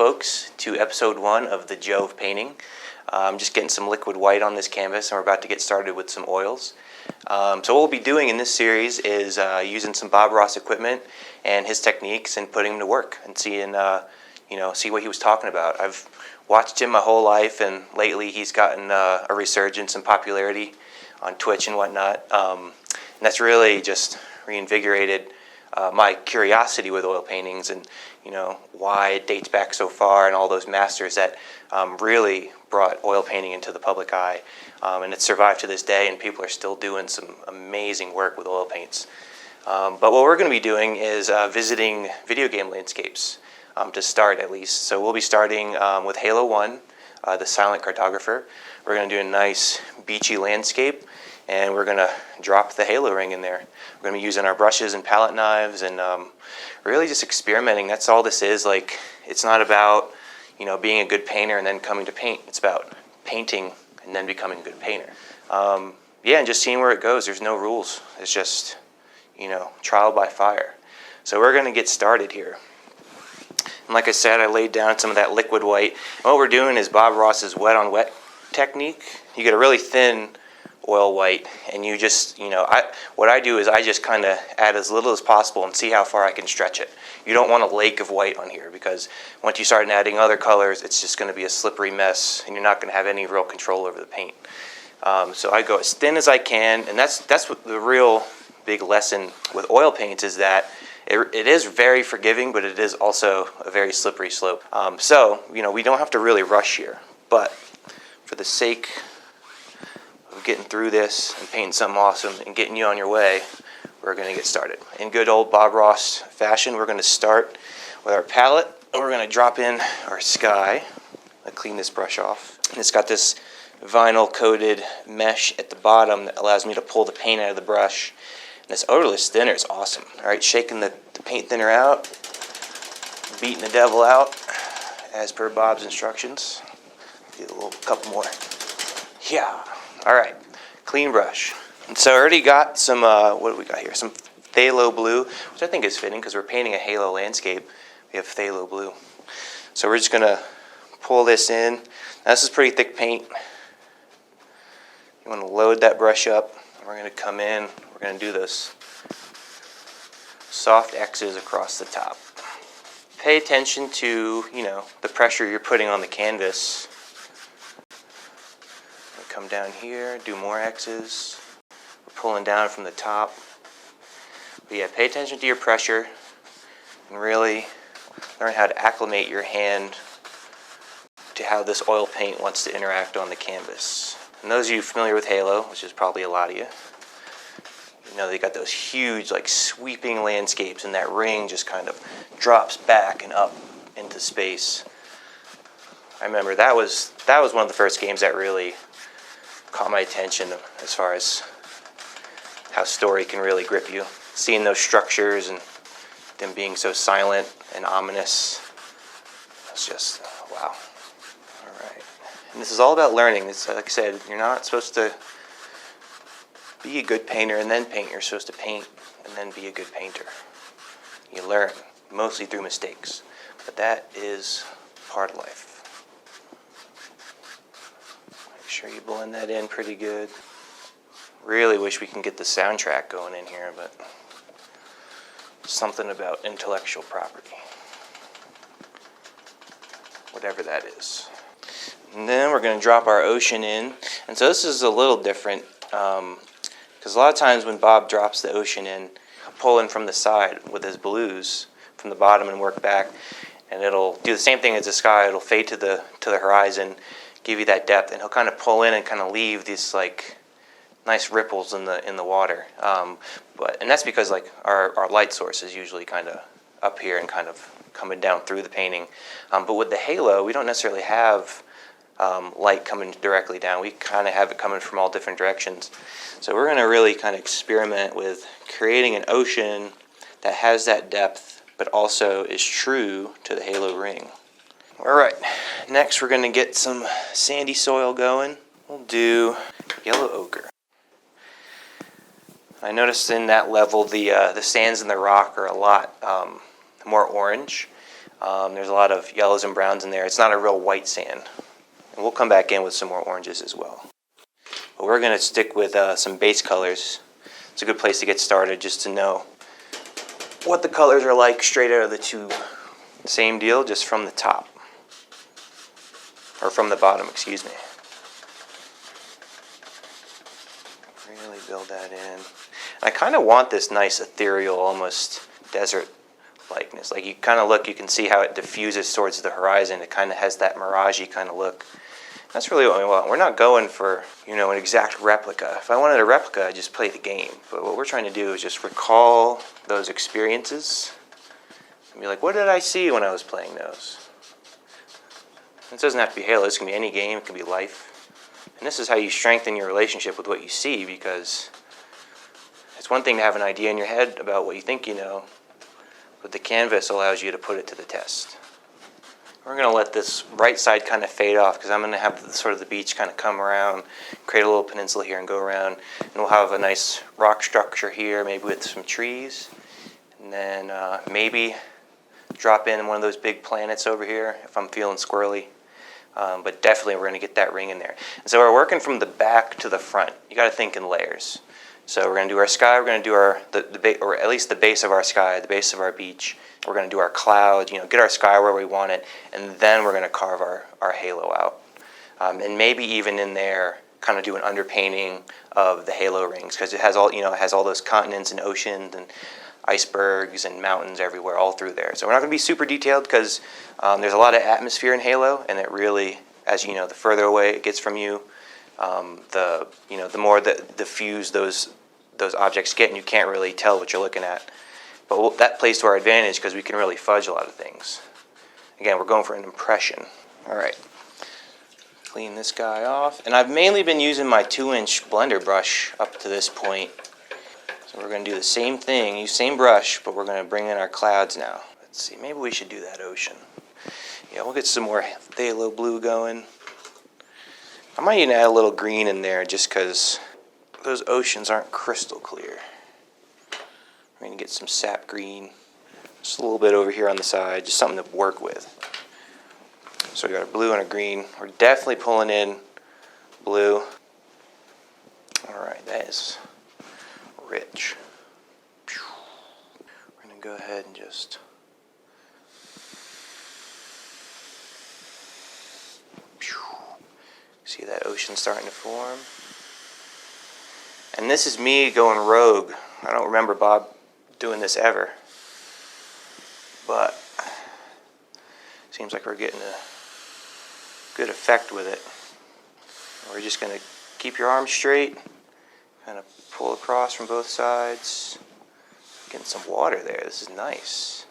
folks, to episode 1 of the Jove painting. I'm just getting some liquid white on this canvas, and we're about to get started with some oils. So what we'll be doing in this series is using some Bob Ross equipment and his techniques and putting them to work and seeing, see what he was talking about. I've watched him my whole life, and lately he's gotten a resurgence in popularity on Twitch and whatnot. And that's really just reinvigorated my curiosity with oil paintings and why it dates back so far and all those masters that really brought oil painting into the public eye. And it's survived to this day, and people are still doing some amazing work with oil paints. But what we're going to be doing is visiting video game landscapes to start, at least. So we'll be starting with Halo 1, the Silent Cartographer. We're going to do a nice beachy landscape, and we're going to drop the halo ring in there. We're going to be using our brushes and palette knives and really just experimenting. That's all this is. Like, it's not about being a good painter and then coming to paint. It's about painting and then becoming a good painter. And just seeing where it goes. There's no rules. It's just trial by fire. So we're going to get started here. And like I said, I laid down some of that liquid white. And what we're doing is Bob Ross's wet on wet technique. You get a really thin oil white, and you just, what I do is I just kind of add as little as possible and see how far I can stretch it. You don't want a lake of white on here, because once you start adding other colors, it's just going to be a slippery mess, and you're not going to have any real control over the paint. So I go as thin as I can, and that's what the real big lesson with oil paints is, that it is very forgiving, but it is also a very slippery slope. So we don't have to really rush here, but for the sake of getting through this and painting something awesome and getting you on your way, we're going to get started. In good old Bob Ross fashion, we're going to start with our palette, and we're going to drop in our sky. I clean this brush off. And it's got this vinyl coated mesh at the bottom that allows me to pull the paint out of the brush. And this odorless thinner is awesome. All right, shaking the paint thinner out, beating the devil out as per Bob's instructions. Do a little couple more. Yeah. All right, clean brush. And so I already got some, what do we got here? Some phthalo blue, which I think is fitting because we're painting a halo landscape. We have phthalo blue. So we're just going to pull this in. Now, this is pretty thick paint. You want to load that brush up. And we're going to come in. We're going to do those soft X's across the top. Pay attention to, the pressure you're putting on the canvas. Come down here, do more X's. We're pulling down from the top. But yeah, pay attention to your pressure and really learn how to acclimate your hand to how this oil paint wants to interact on the canvas. And those of you familiar with Halo, which is probably a lot of you, they got those huge, sweeping landscapes, and that ring just kind of drops back and up into space. I remember that was one of the first games that really caught my attention as far as how story can really grip you. Seeing those structures and them being so silent and ominous, it's just, wow. All right. And this is all about learning. It's, like I said, you're not supposed to be a good painter and then paint. You're supposed to paint and then be a good painter. You learn, mostly through mistakes. But that is part of life. Make sure you blend that in pretty good. Really wish we can get the soundtrack going in here, but something about intellectual property. Whatever that is. And then we're going to drop our ocean in. And so this is a little different, because a lot of times when Bob drops the ocean in, he'll pull in from the side with his blues from the bottom and work back, and it'll do the same thing as the sky. It'll fade to the horizon, give you that depth, and he'll kind of pull in and kind of leave these nice ripples in the water. And that's because our light source is usually kind of up here and kind of coming down through the painting. But with the halo, we don't necessarily have light coming directly down. We kind of have it coming from all different directions. So we're going to really kind of experiment with creating an ocean that has that depth, but also is true to the halo ring. All right, next we're going to get some sandy soil going. We'll do yellow ochre. I noticed in that level the sands in the rock are a lot more orange. There's a lot of yellows and browns in there. It's not a real white sand. And we'll come back in with some more oranges as well. But we're going to stick with some base colors. It's a good place to get started just to know what the colors are like straight out of the tube. Same deal, just from the top. Or from the bottom, excuse me. Really build that in. And I kind of want this nice ethereal, almost desert likeness. Like you kind of look, you can see how it diffuses towards the horizon. It kind of has that mirage-y kind of look. That's really what we want. We're not going for, an exact replica. If I wanted a replica, I'd just play the game. But what we're trying to do is just recall those experiences and be like, what did I see when I was playing those? It doesn't have to be Halo. This can be any game. It can be life. And this is how you strengthen your relationship with what you see, because it's one thing to have an idea in your head about what you think you know, but the canvas allows you to put it to the test. We're going to let this right side kind of fade off because I'm going to have sort of the beach kind of come around, create a little peninsula here and go around. And we'll have a nice rock structure here, maybe with some trees. And then maybe drop in one of those big planets over here if I'm feeling squirrely. But definitely we're going to get that ring in there. And so we're working from the back to the front. You got to think in layers. So we're going to do our sky, we're going to do or at least the base of our sky, the base of our beach. We're going to do our clouds, get our sky where we want it, and then we're going to carve our halo out. And maybe even in there, kind of do an underpainting of the halo rings, because it has all those continents and oceans and icebergs and mountains everywhere, all through there. So we're not going to be super detailed because there's a lot of atmosphere in Halo, and it really, as you know, the further away it gets from you, the more that diffuse those objects get, and you can't really tell what you're looking at. But that plays to our advantage because we can really fudge a lot of things. Again, we're going for an impression. All right, clean this guy off. And I've mainly been using my 2-inch blender brush up to this point. So we're going to do the same thing, use same brush, but we're going to bring in our clouds now. Let's see, maybe we should do that ocean. Yeah, we'll get some more phthalo blue going. I might even add a little green in there just because those oceans aren't crystal clear. We're going to get some sap green, just a little bit over here on the side, just something to work with. So we got a blue and a green. We're definitely pulling in blue. All right, that is rich. We're going to go ahead and just see that ocean starting to form. And this is me going rogue. I don't remember Bob doing this ever, but seems like we're getting a good effect with it. We're just going to keep your arms straight, kind of pull across from both sides. Getting some water there. This is nice.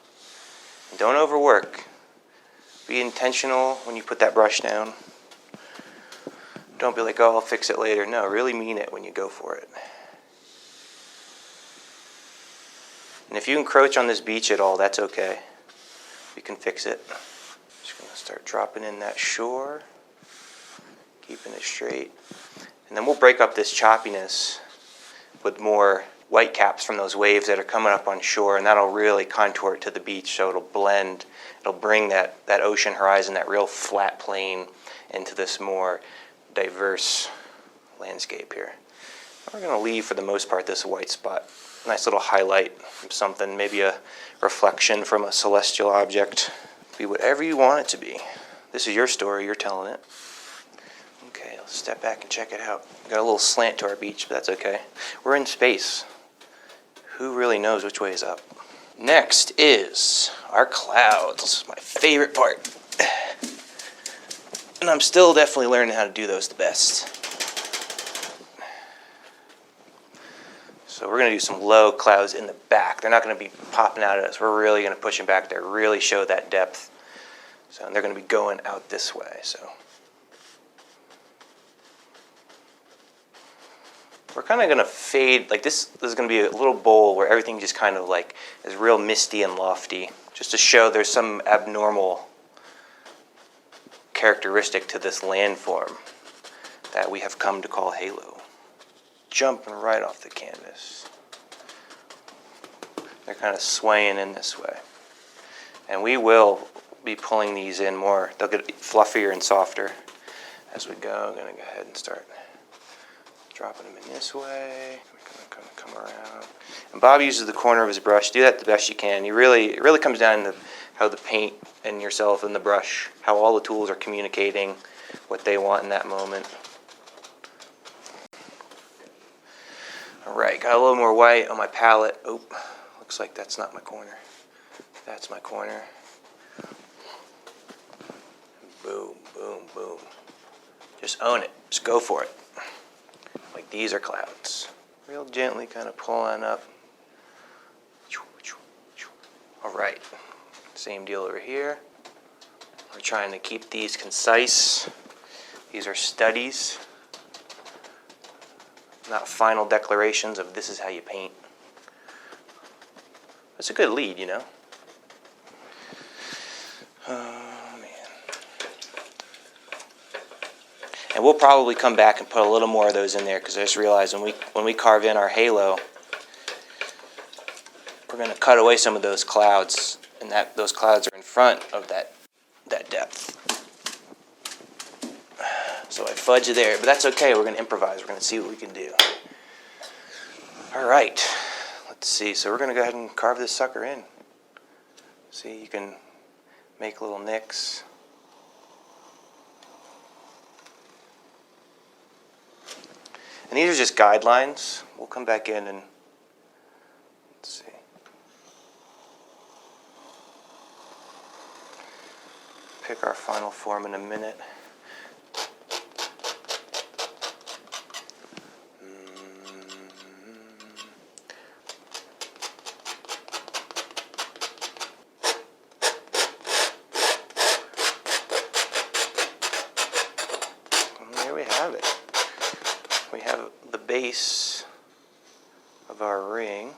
And don't overwork. Be intentional when you put that brush down. Don't be like, oh, I'll fix it later. No, really mean it when you go for it. And if you encroach on this beach at all, that's okay. You can fix it. Just going to start dropping in that shore, keeping it straight. And then we'll break up this choppiness with more white caps from those waves that are coming up on shore, and that'll really contour it to the beach, so it'll blend. It'll bring that ocean horizon, that real flat plain, into this more diverse landscape here. We're going to leave, for the most part, this white spot. Nice little highlight from something, maybe a reflection from a celestial object. Be whatever you want it to be. This is your story, you're telling it. Okay, let's step back and check it out. Got a little slant to our beach, but that's okay. We're in space. Who really knows which way is up? Next is our clouds. This is my favorite part. And I'm still definitely learning how to do those the best. So we're going to do some low clouds in the back. They're not going to be popping out at us. We're really going to push them back there, really show that depth. So they're going to be going out this way. So we're kind of going to fade, like this is going to be a little bowl where everything just kind of like is real misty and lofty, just to show there's some abnormal characteristic to this landform that we have come to call Halo. Jumping right off the canvas. They're kind of swaying in this way. And we will be pulling these in more. They'll get fluffier and softer as we go. I'm going to go ahead and start dropping them in this way. We're going to come around. And Bob uses the corner of his brush. Do that the best you can. It really comes down to how the paint and yourself and the brush, how all the tools are communicating what they want in that moment. Alright, got a little more white on my palette. Oh, looks like that's not my corner. That's my corner. Boom, boom, boom. Just own it. Just go for it. Like these are clouds. Real gently kind of pulling up. Alright, same deal over here. We're trying to keep these concise. These are studies, not final declarations of this is how you paint. That's a good lead, you know. Oh, man. And we'll probably come back and put a little more of those in there because I just realized when we carve in our halo, we're going to cut away some of those clouds, and those clouds are in front of that depth. So I fudge it there, but that's okay. We're going to improvise. We're going to see what we can do. All right. Let's see. So we're going to go ahead and carve this sucker in. See, you can make little nicks. And these are just guidelines. We'll come back in and let's see. Pick our final form in a minute. We have the base of our ring.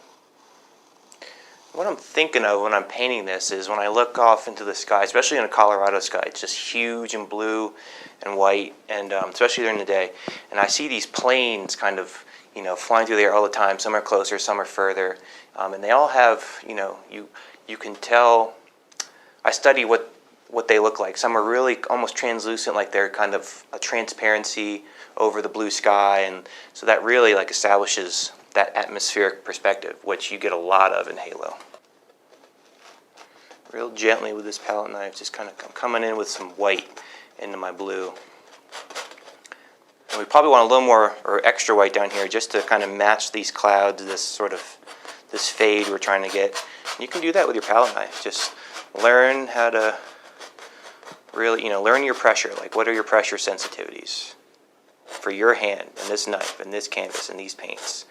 What I'm thinking of when I'm painting this is when I look off into the sky, especially in a Colorado sky, it's just huge and blue and white, and especially during the day. And I see these planes kind of, flying through the air all the time. Some are closer, some are further, and they all have, you can tell. I study what they look like. Some are really almost translucent, like they're kind of a transparency over the blue sky, and so that really establishes that atmospheric perspective, which you get a lot of in Halo. Real gently with this palette knife, just kind of coming in with some white into my blue. And we probably want a little more or extra white down here just to kind of match these clouds, this fade we're trying to get. And you can do that with your palette knife. Just learn how to really, learn your pressure. What are your pressure sensitivities for your hand and this knife and this canvas and these paints?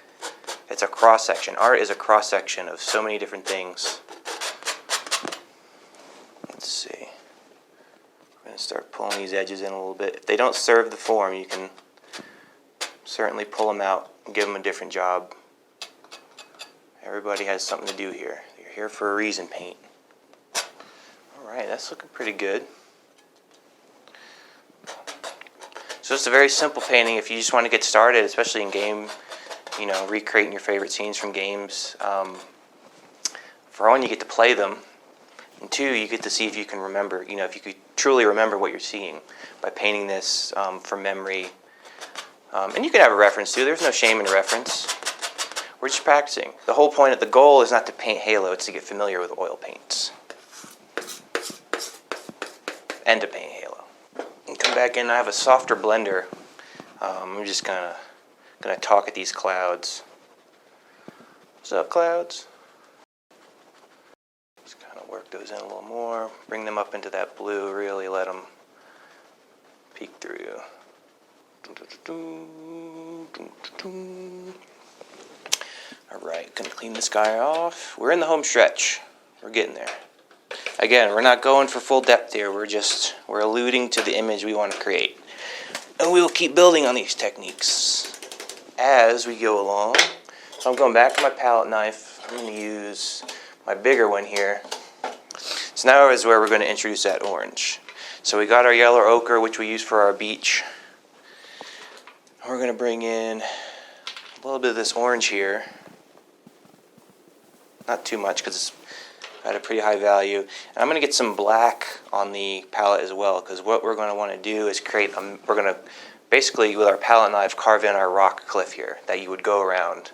It's a cross-section. Art is a cross-section of so many different things. Let's see. We're going to start pulling these edges in a little bit. If they don't serve the form, you can certainly pull them out and give them a different job. Everybody has something to do here. You're here for a reason, paint. All right, that's looking pretty good. So it's a very simple painting if you just want to get started, especially in game, recreating your favorite scenes from games. For one, you get to play them, and two, you get to see if you can remember, if you could truly remember what you're seeing by painting this from memory. And you can have a reference too. There's no shame in a reference. We're just practicing. The whole point, the goal is not to paint Halo, it's to get familiar with oil paints. And to paint Halo. And come back in, I have a softer blender. I'm just gonna talk at these clouds. What's up, clouds? Just kind of work those in a little more. Bring them up into that blue, really let them peek through. Alright, gonna clean this guy off. We're in the home stretch. We're getting there. Again, we're not going for full depth here. We're alluding to the image we want to create. And we will keep building on these techniques as we go along. So I'm going back to my palette knife. I'm going to use my bigger one here. So now is where we're going to introduce that orange. So we got our yellow ochre, which we use for our beach. We're going to bring in a little bit of this orange here. Not too much, because at a pretty high value. And I'm going to get some black on the palette as well, because what we're going to want to do is we're going to basically, with our palette knife, carve in our rock cliff here that you would go around.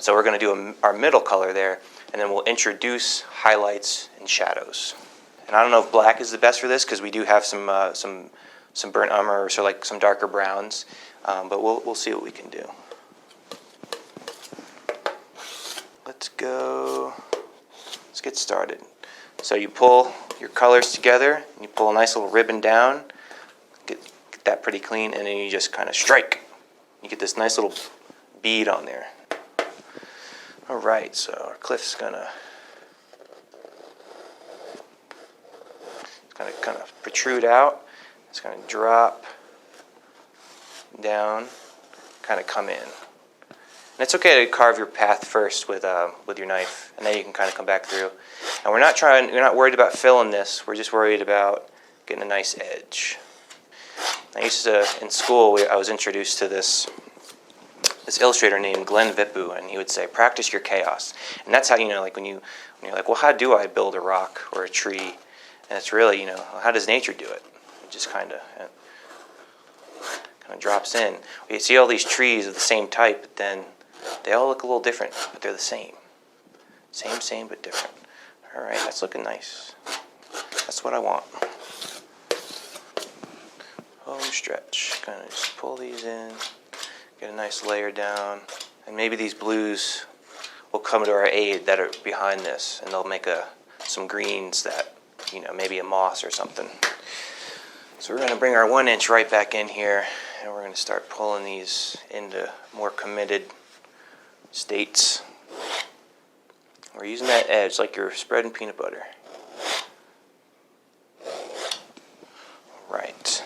So we're going to do our middle color there, and then we'll introduce highlights and shadows. And I don't know if black is the best for this, because we do have some burnt umber, or so like some darker browns, but we'll see what we can do. Let's get started. So you pull your colors together, and you pull a nice little ribbon down, get that pretty clean, and then you just kind of strike. You get this nice little bead on there. All right, so our cliff's gonna kind of protrude out. It's gonna drop down, kind of come in. And it's okay to carve your path first with your knife, and then you can kind of come back through. And we're not worried about filling this. We're just worried about getting a nice edge. In school, I was introduced to this illustrator named Glenn Vipu, and he would say, practice your chaos. And that's how, like when you're like, well, how do I build a rock or a tree? And it's really, how does nature do it? It just kind of drops in. You see all these trees of the same type, but then they all look a little different, but they're the same. Same, but different. All right, that's looking nice. That's what I want. Home stretch. Kind of just pull these in, get a nice layer down, and maybe these blues will come to our aid that are behind this, and they'll make some greens that, maybe a moss or something. So we're going to bring our 1 inch right back in here, and we're going to start pulling these into more committed states. We're using that edge like you're spreading peanut butter. Right.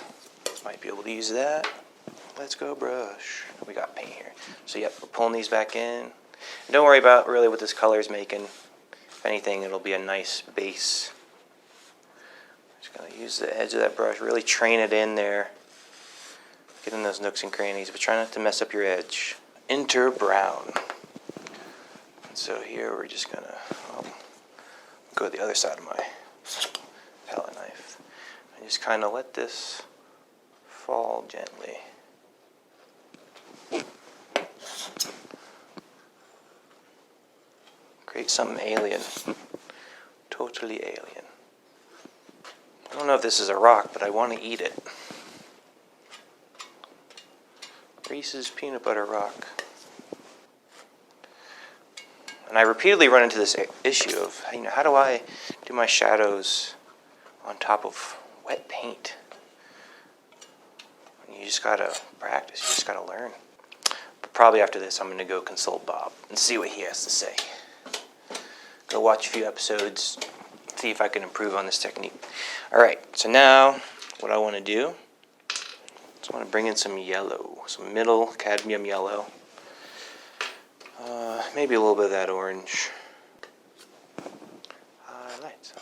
Might be able to use that. Let's go brush. We got paint here. So yep, we're pulling these back in. And don't worry about really what this color is making. If anything, it'll be a nice base. Just going to use the edge of that brush, really train it in there. Get in those nooks and crannies, but try not to mess up your edge. Enter brown. And so here we're just going to go to the other side of my palette knife. And just kind of let this fall gently. Create something alien. Totally alien. I don't know if this is a rock, but I want to eat it. Reese's peanut butter rock. And I repeatedly run into this issue of, how do I do my shadows on top of wet paint? You just gotta practice, you just gotta learn. But probably after this, I'm gonna go consult Bob and see what he has to say. Go watch a few episodes, see if I can improve on this technique. All right, so now what I wanna do is I wanna bring in some yellow, some middle cadmium yellow. Maybe a little bit of that orange. Highlights.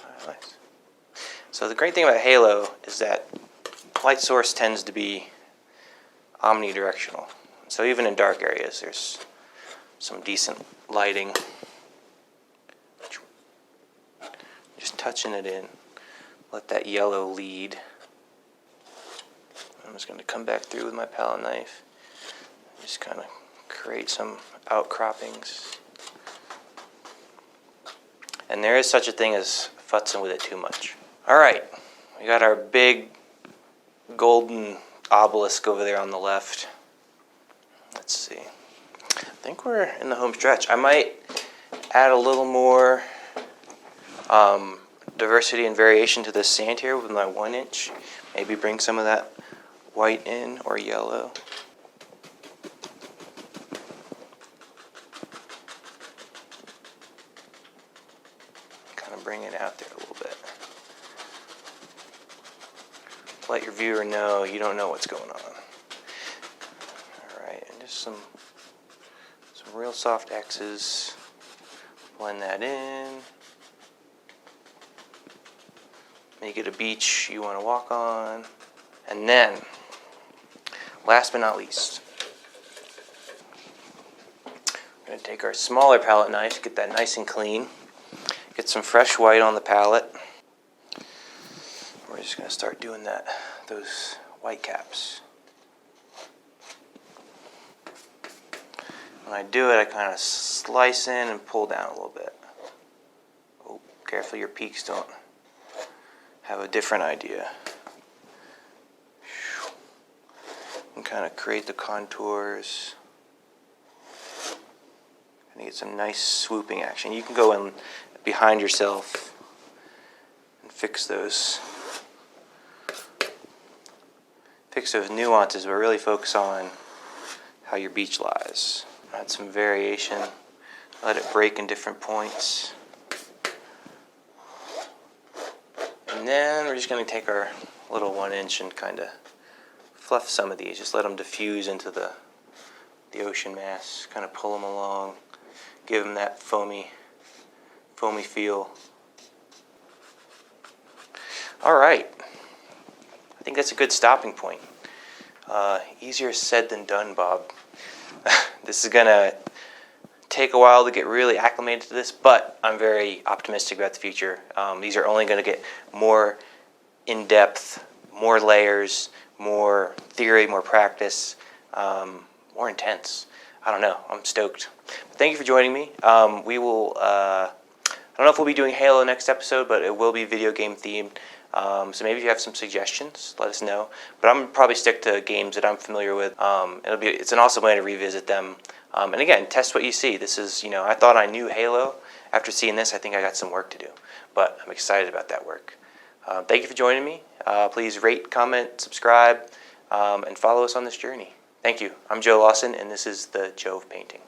So the great thing about halo is that light source tends to be omnidirectional. So even in dark areas, there's some decent lighting. Just touching it in. Let that yellow lead. I'm just going to come back through with my palette knife. Just kind of create some outcroppings. And there is such a thing as futzing with it too much. All right, we got our big golden obelisk over there on the left. Let's see. I think we're in the home stretch. I might add a little more diversity and variation to this sand here with my 1 inch. Maybe bring some of that white in or yellow. Kind of bring it out there a little bit. Let your viewer know you don't know what's going on. Alright, and just some real soft X's. Blend that in. Make it a beach you want to walk on. And then, last but not least, we're going to take our smaller palette knife, get that nice and clean, Get some fresh white on the palette. We're just going to start doing those white caps. When I do it, I kind of slice in and pull down a little bit. Oh, careful your peaks don't have a different idea. And kind of create the contours. And get some nice swooping action. You can go in behind yourself and fix those nuances, but really focus on how your beach lies. Add some variation. Let it break in different points. And then we're just going to take our little 1 inch and kind of fluff some of these. Just let them diffuse into the ocean mass. Kind of pull them along. Give them that foamy feel. All right. I think that's a good stopping point. Easier said than done, Bob. This is going to take a while to get really acclimated to this, but I'm very optimistic about the future. These are only going to get more in-depth, more layers, more theory, more practice, more intense. I don't know. I'm stoked. Thank you for joining me. We will, I don't know if we'll be doing Halo next episode, but it will be video game themed. So maybe if you have some suggestions, let us know. But I'm going to probably stick to games that I'm familiar with. It's an awesome way to revisit them. And again, test what you see. This is, I thought I knew Halo. After seeing this, I think I got some work to do. But I'm excited about that work. Thank you for joining me. Please rate, comment, subscribe, and follow us on this journey. Thank you. I'm Joe Lawson, and this is the Jove Painting.